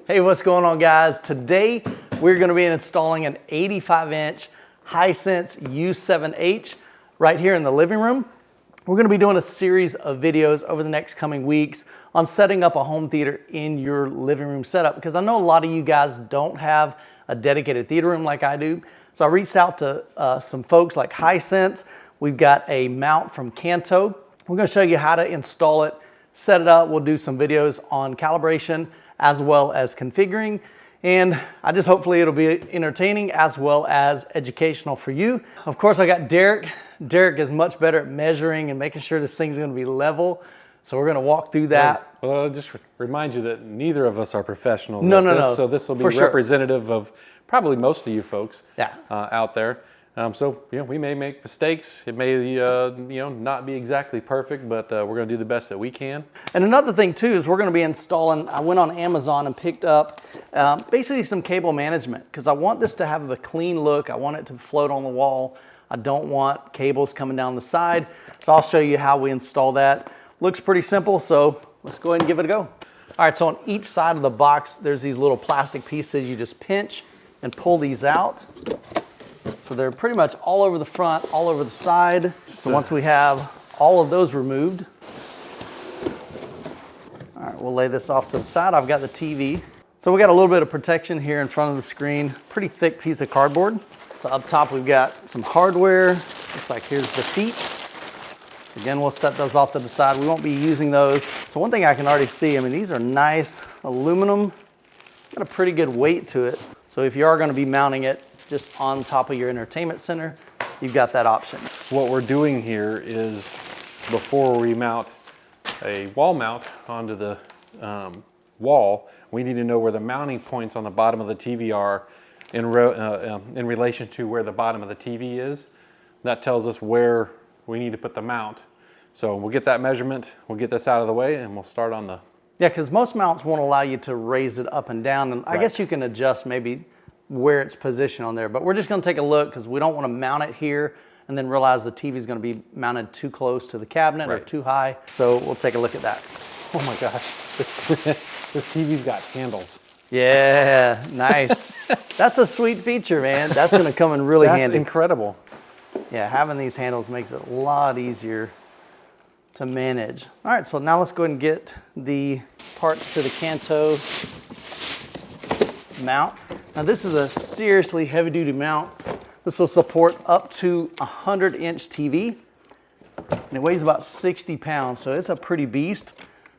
Hey, what's going on, guys? Today we're going to be installing an 85-inch Hisense U7H right here in the living room. We're going to be doing a series of videos over the next coming weeks on setting up a home theater in your living room setup, because I know a lot of you guys don't have a dedicated theater room like I do. So I reached out to some folks like Hisense. We've got a mount from Kanto. We're going to show you how to install it, set it up. We'll do some videos on calibration as well as configuring. And I just hopefully it'll be entertaining as well as educational for you. Of course, I got Derek. Derek is much better at measuring and making sure this thing's going to be level. So we're going to walk through that. Well, I'll just remind you that neither of us are professionals. No. So this will be representative of probably most of you folks out there. So we may make mistakes. It may not be exactly perfect, but we're going to do the best that we can. And another thing too is we're going to be installing. I went on Amazon and picked up basically some cable management, because I want this to have a clean look. I want it to float on the wall. I don't want cables coming down the side. So I'll show you how we install that. Looks pretty simple, so let's go ahead and give it a go. All right, so on each side of the box, there's these little plastic pieces. You just pinch and pull these out. So they're pretty much all over the front, all over the side. So once we have all of those removed, all right, we'll lay this off to the side. I've got the TV. So we got a little bit of protection here in front of the screen, pretty thick piece of cardboard. So up top, we've got some hardware. Looks like here's the feet. Again, we'll set those off to the side. We won't be using those. So one thing I can already see, I mean, these are nice aluminum, got a pretty good weight to it. So if you are gonna be mounting it just on top of your entertainment center, you've got that option. What we're doing here is, before we mount a wall mount onto the wall, we need to know where the mounting points on the bottom of the TV are in relation to where the bottom of the TV is. That tells us where we need to put the mount. So we'll get that measurement, we'll get this out of the way, and we'll start on the... Yeah, because most mounts won't allow you to raise it up and down, and I guess you can adjust maybe where it's positioned on there, but we're just going to take a look, because we don't want to mount it here and then realize the TV is going to be mounted too close to the cabinet or too high. So we'll take a look at that. Oh my gosh, this TV's got handles. Yeah, nice. That's a sweet feature, man. That's going to come in really handy. That's incredible. Yeah, having these handles makes it a lot easier to manage. All right, so now let's go ahead and get the parts to the Kanto mount. Now this is a seriously heavy duty mount. This will support up to 100-inch TV, and it weighs about 60 pounds, so it's a pretty beast,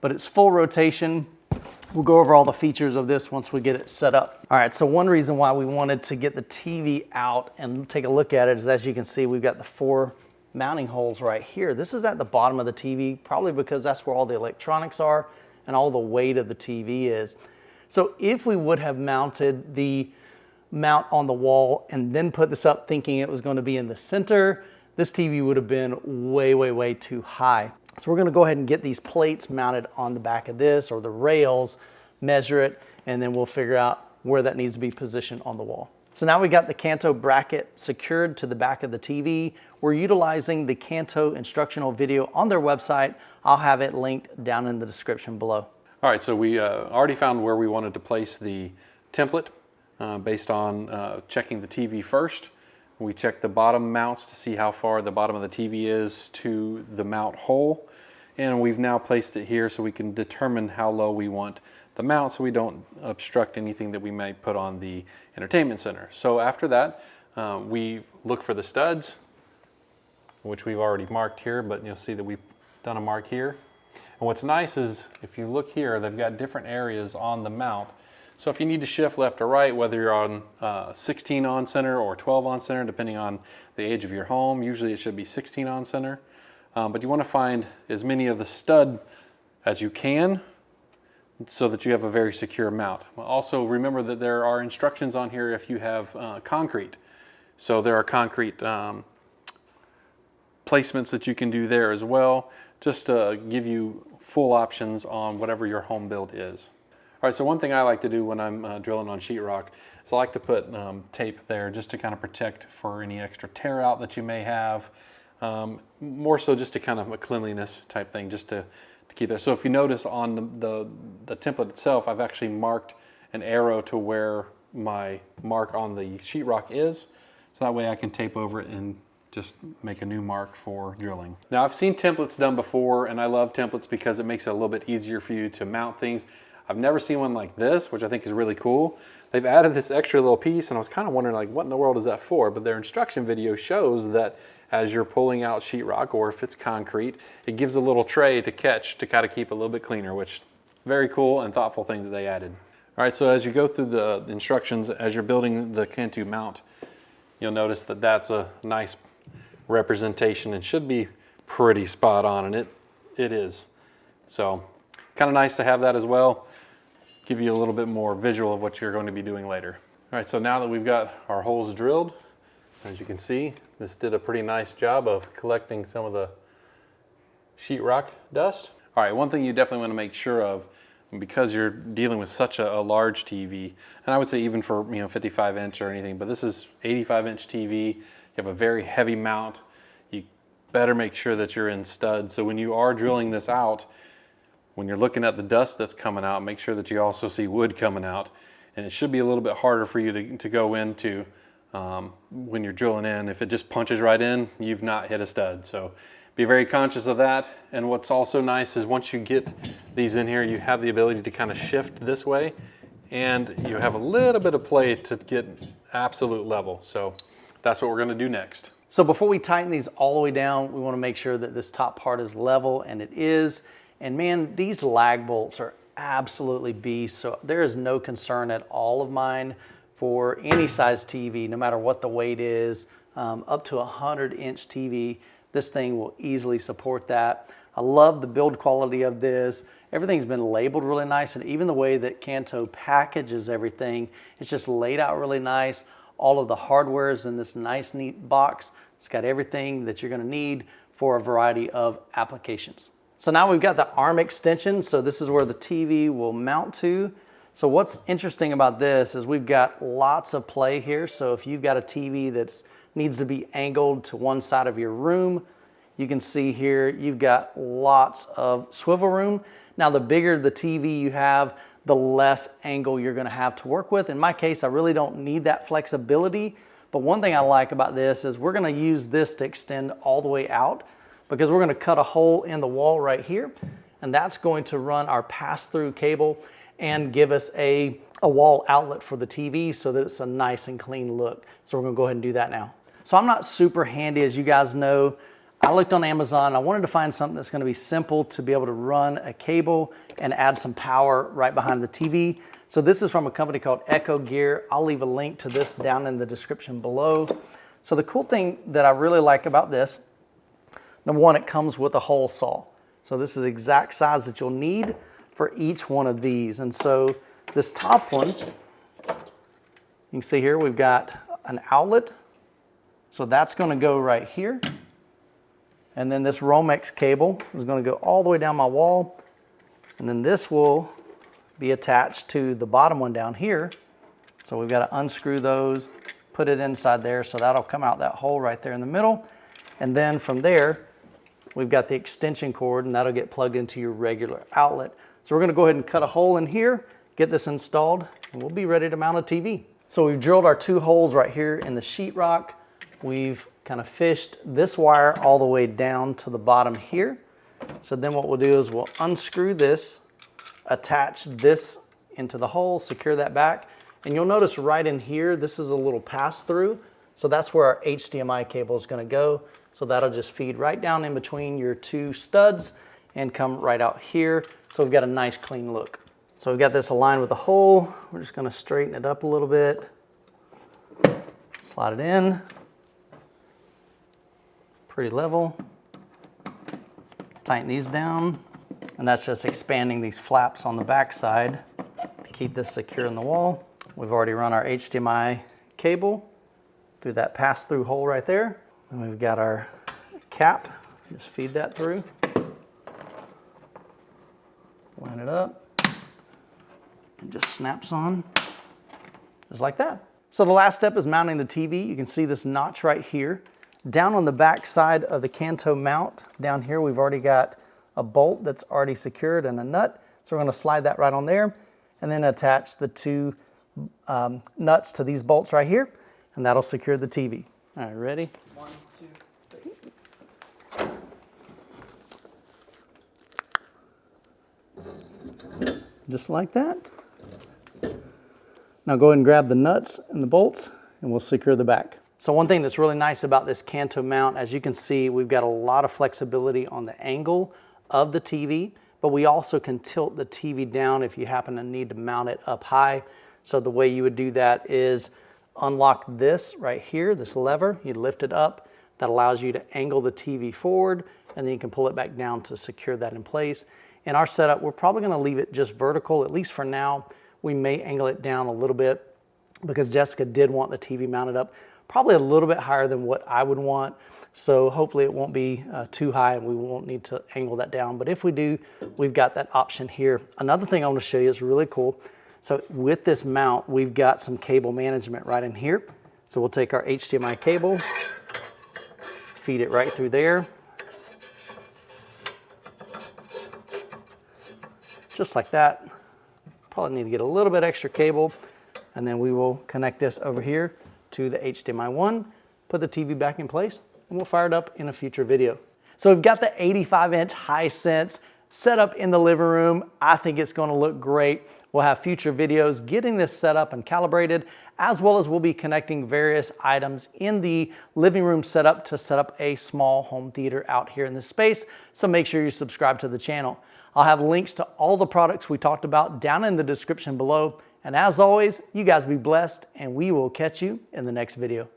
but it's full rotation. We'll go over all the features of this once we get it set up. All right, so one reason why we wanted to get the TV out and take a look at it is, as you can see, we've got the 4 mounting holes right here. This is at the bottom of the TV, probably because that's where all the electronics are and all the weight of the TV is. So if we would have mounted the mount on the wall and then put this up thinking it was going to be in the center, this TV would have been way too high. So we're going to go ahead and get these plates mounted on the back of this, or the rails, measure it, and then we'll figure out where that needs to be positioned on the wall. So now we got the Kanto bracket secured to the back of the TV. We're utilizing the Kanto instructional video on their website. I'll have it linked down in the description below. All right, so we already found where we wanted to place the template based on checking the TV first. We checked the bottom mounts to see how far the bottom of the TV is to the mount hole. And we've now placed it here so we can determine how low we want the mount so we don't obstruct anything that we may put on the entertainment center. So after that, we look for the studs, which we've already marked here, but you'll see that we've done a mark here. And what's nice is, if you look here, they've got different areas on the mount. So if you need to shift left or right, whether you're on 16 on center or 12 on center, depending on the age of your home, usually it should be 16 on center. But you want to find as many of the stud as you can so that you have a very secure mount. Also remember that there are instructions on here if you have concrete. So there are concrete placements that you can do there as well, just to give you full options on whatever your home build is. All right, so one thing I like to do when I'm drilling on sheetrock is I like to put tape there just to kind of protect for any extra tear out that you may have. More so just to kind of a cleanliness type thing, just to keep that. So if you notice on the template itself, I've actually marked an arrow to where my mark on the sheetrock is. So that way I can tape over it and just make a new mark for drilling. Now I've seen templates done before, and I love templates because it makes it a little bit easier for you to mount things. I've never seen one like this, which I think is really cool. They've added this extra little piece, and I was kind of wondering, like, what in the world is that for? But their instruction video shows that as you're pulling out sheetrock, or if it's concrete, it gives a little tray to catch to kind of keep it a little bit cleaner, which very cool and thoughtful thing that they added. All right, so as you go through the instructions, as you're building the Kanto mount, you'll notice that that's a nice representation and should be pretty spot on, and it is. So kind of nice to have that as well. Give you a little bit more visual of what you're going to be doing later. All right, so now that we've got our holes drilled, as you can see, this did a pretty nice job of collecting some of the sheetrock dust. All right, one thing you definitely want to make sure of, because you're dealing with such a large TV, and I would say even for 55 inch or anything, but this is 85 inch TV, you have a very heavy mount, you better make sure that you're in studs. So when you are drilling this out, when you're looking at the dust that's coming out, make sure that you also see wood coming out. And it should be a little bit harder for you to go into when you're drilling in. If it just punches right in, you've not hit a stud. So be very conscious of that. And what's also nice is once you get these in here, you have the ability to kind of shift this way, and you have a little bit of play to get absolute level. So that's what we're gonna do next. So before we tighten these all the way down, we wanna make sure that this top part is level, and it is. And man, these lag bolts are absolutely beasts. So there is no concern at all of mine for any size TV, no matter what the weight is, up to 100-inch TV. This thing will easily support that. I love the build quality of this. Everything's been labeled really nice, and even the way that Kanto packages everything, it's just laid out really nice. All of the hardware is in this nice, neat box. It's got everything that you're gonna need for a variety of applications. So now we've got the arm extension. So this is where the TV will mount to. So what's interesting about this is we've got lots of play here. So if you've got a TV that needs to be angled to one side of your room, you can see here, you've got lots of swivel room. Now the bigger the TV you have, the less angle you're gonna have to work with. In my case, I really don't need that flexibility. But one thing I like about this is we're gonna use this to extend all the way out, because we're gonna cut a hole in the wall right here, and that's going to run our pass-through cable and give us a wall outlet for the TV so that it's a nice and clean look. So we're gonna go ahead and do that now. So I'm not super handy, as you guys know. I looked on Amazon. I wanted to find something that's gonna be simple to be able to run a cable and add some power right behind the TV. So this is from a company called Echo Gear. I'll leave a link to this down in the description below. So the cool thing that I really like about this, number one, it comes with a hole saw. So this is the exact size that you'll need for each one of these. And so this top one, you can see here, we've got an outlet. So that's gonna go right here. And then this Romex cable is gonna go all the way down my wall. And then this will be attached to the bottom one down here. So we've gotta unscrew those, put it inside there. So that'll come out that hole right there in the middle. And then from there, we've got the extension cord, and that'll get plugged into your regular outlet. So we're gonna go ahead and cut a hole in here, get this installed, and we'll be ready to mount a TV. So we've drilled our 2 holes right here in the sheetrock. We've kind of fished this wire all the way down to the bottom here. So then what we'll do is we'll unscrew this, attach this into the hole, secure that back. And you'll notice right in here, this is a little pass-through. So that's where our HDMI cable is gonna go. So that'll just feed right down in between your 2 studs and come right out here. So we've got a nice clean look. So we've got this aligned with the hole. We're just gonna straighten it up a little bit. Slide it in. Pretty level. Tighten these down. And that's just expanding these flaps on the back side to keep this secure in the wall. We've already run our HDMI cable through that pass-through hole right there. And we've got our cap, just feed that through. Line it up. It just snaps on, just like that. So the last step is mounting the TV. You can see this notch right here. Down on the back side of the Kanto mount, down here, we've already got a bolt that's already secured and a nut. So we're gonna slide that right on there. and then attach the two nuts to these bolts right here, and that'll secure the TV. All right, ready? 1, 2, 3. Just like that. Now go ahead and grab the nuts and the bolts, and we'll secure the back. So one thing that's really nice about this Kanto mount, as you can see, we've got a lot of flexibility on the angle of the TV, but we also can tilt the TV down if you happen to need to mount it up high. So the way you would do that is unlock this right here, this lever, you lift it up, that allows you to angle the TV forward, and then you can pull it back down to secure that in place. In our setup, we're probably gonna leave it just vertical, at least for now. We may angle it down a little bit because Jessica did want the TV mounted up probably a little bit higher than what I would want. So hopefully it won't be too high and we won't need to angle that down. But if we do, we've got that option here. Another thing I want to show you is really cool. So with this mount, we've got some cable management right in here. So we'll take our HDMI cable, feed it right through there. Just like that. Probably need to get a little bit extra cable, and then we will connect this over here to the HDMI 1, put the TV back in place, and we'll fire it up in a future video. So we've got the 85-inch Hisense set up in the living room. I think it's gonna look great. We'll have future videos getting this set up and calibrated, as well as we'll be connecting various items in the living room setup to set up a small home theater out here in this space. So make sure you subscribe to the channel. I'll have links to all the products we talked about down in the description below. And as always, you guys be blessed, and we will catch you in the next video.